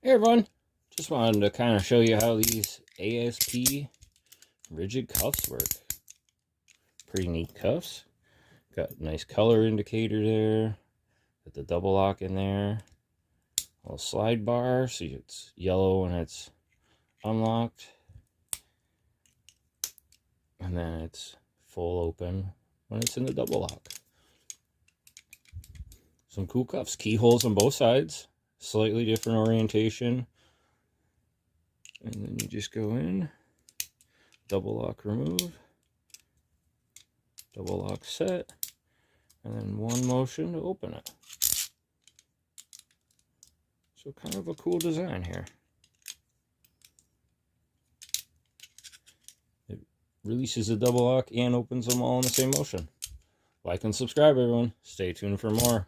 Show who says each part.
Speaker 1: Hey everyone, just wanted to kind of show you how these ASP rigid cuffs work. Pretty neat cuffs. Got a nice color indicator there. Got the double lock in there. A little slide bar, so it's yellow when it's unlocked. And then it's full open when it's in the double lock. Some cool cuffs. Keyholes on both sides. Slightly different orientation. And then you just go in. Double lock remove. Double lock set. And then one motion to open it. So kind of a cool design here. It releases the double lock and opens them all in the same motion. Like and subscribe, everyone. Stay tuned for more.